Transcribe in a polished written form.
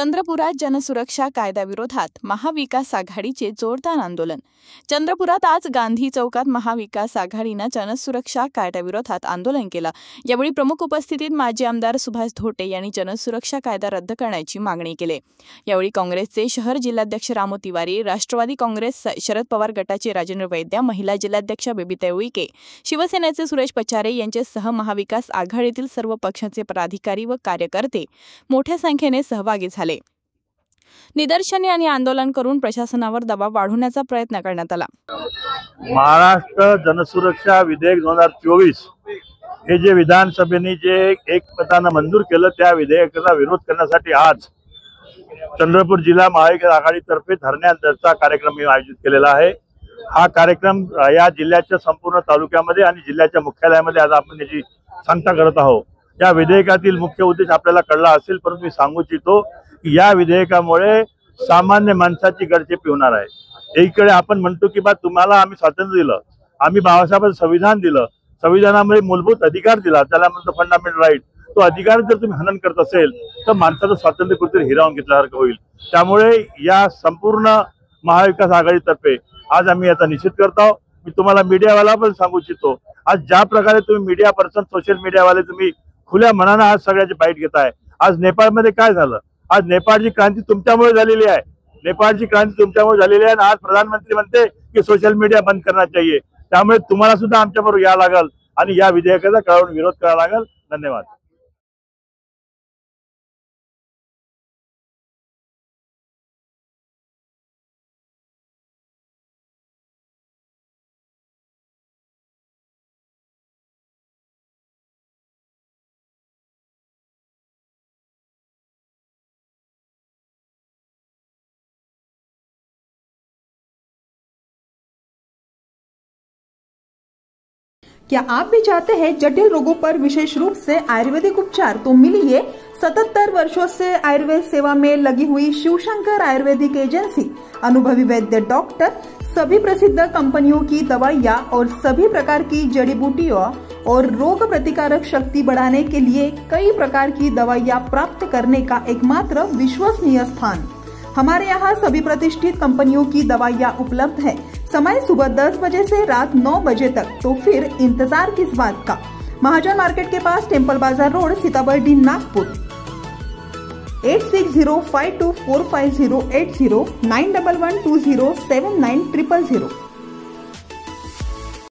चंद्रपुरात जनसुरक्षा कायद्याविरोधात महाविकास आघाडीचे जोरदार आंदोलन। चंद्रपुरात आज गांधी चौकात महाविकास आघाडीने जनसुरक्षा कायद्याविरोधात आंदोलन केलं। यावेळी प्रमुख उपस्थितीत माजी आमदार सुभाष धोटे यांनी जनसुरक्षा कायदा रद्द करण्याची मागणी केली। यावेळी काँग्रेसचे शहर जिल्हाध्यक्ष रामू तिवारी, राष्ट्रवादी काँग्रेस शरद पवार गटाचे राजेंद्र वैद्य, महिला जिल्हाध्यक्ष बेबीताई उईके, शिवसेनेचे सुरेश पचारे यांच्यासह महाविकास आघाडीतील सर्व पक्षाचे पदाधिकारी व कार्यकर्ते मोठ्या संख्येने सहभागी झाले। निदर्शने आणि आंदोलन करून प्रशासनावर दबाव वाढवण्याचा प्रयत्न करण्यात आला। महाराष्ट्र जनसुरक्षा विधेयक 2024 हे जे विधानसभेने जे एकमताने मंजूर केलं, त्या विधेयकाला विरोध करण्यासाठी आज चंद्रपूर जिल्हा महाविकास आघाडीतर्फे धरण्याचा कार्यक्रम आयोजित केलेला आहे। हा कार्यक्रम या जिल्ह्याच्या संपूर्ण तालुक्यामध्ये आणि जिल्ह्याच्या मुख्यालयामध्ये आज आपण याची सांगता करत आहोत। या विधेयकातील मुख्य उद्देश आपल्याला कळला असेल, परंतु मी सांगू इच्छितो की या विधेयकामुळे सामान्य माणसाची गळचेपी होणार आहे। एकीकडे आपण म्हणतो की बा तुम्हाला आम्ही स्वातंत्र्य दिलं, आम्ही बाबासाहेबांचं संविधान दिलं, संविधानामध्ये मूलभूत अधिकार दिला, त्याला म्हणतो फंडामेंटल राईट। तो अधिकार जर तुम्ही हनन करत असेल तर माणसाचं स्वातंत्र्य कुठेतरी हिरावून घेतल्यासारखं होईल। त्यामुळे या संपूर्ण महाविकास आघाडीतर्फे आज आम्ही याचा निषेध करत आहोत। मी तुम्हाला मीडियावाला पण सांगू इच्छितो, आज ज्या प्रकारे तुम्ही मीडिया पर्सन, सोशल मीडियावाले तुम्ही खुल्या मनाने आज सगळ्याची बाईट घेताय। आज नेपाळमध्ये काय झालं? आज नेपाळची क्रांती तुमच्यामुळे झालेली आहे। नेपाळची क्रांती तुमच्यामुळे झालेली आहे आणि आज प्रधानमंत्री म्हणते की सोशल मीडिया बंद करना चाहिए। त्यामुळे तुम्हाला सुद्धा आमच्याबरोबर यावं लागेल आणि या विधेयकाचा कळवून विरोध करावा लागेल। धन्यवाद। क्या आप भी चाहते हैं जटिल रोगों पर विशेष रूप से आयुर्वेदिक उपचार? तो मिलिए 77 वर्षों से आयुर्वेद सेवा में लगी हुई शिवशंकर आयुर्वेदिक एजेंसी। अनुभवी वैद्य डॉक्टर, सभी प्रसिद्ध कंपनियों की दवाइयाँ और सभी प्रकार की जड़ी बूटियों और रोग प्रतिकारक शक्ति बढ़ाने के लिए कई प्रकार की दवाइयाँ प्राप्त करने का एकमात्र विश्वसनीय स्थान। हमारे यहाँ सभी प्रतिष्ठित कंपनियों की दवाइयाँ उपलब्ध है। समय सुबह 10 बजे से रात 9 बजे तक। तो फिर इंतजार किस बात का? महाजन मार्केट के पास, टेम्पल बाजार रोड, सीताबर्डी, नागपुर। 8605245080 9112079000।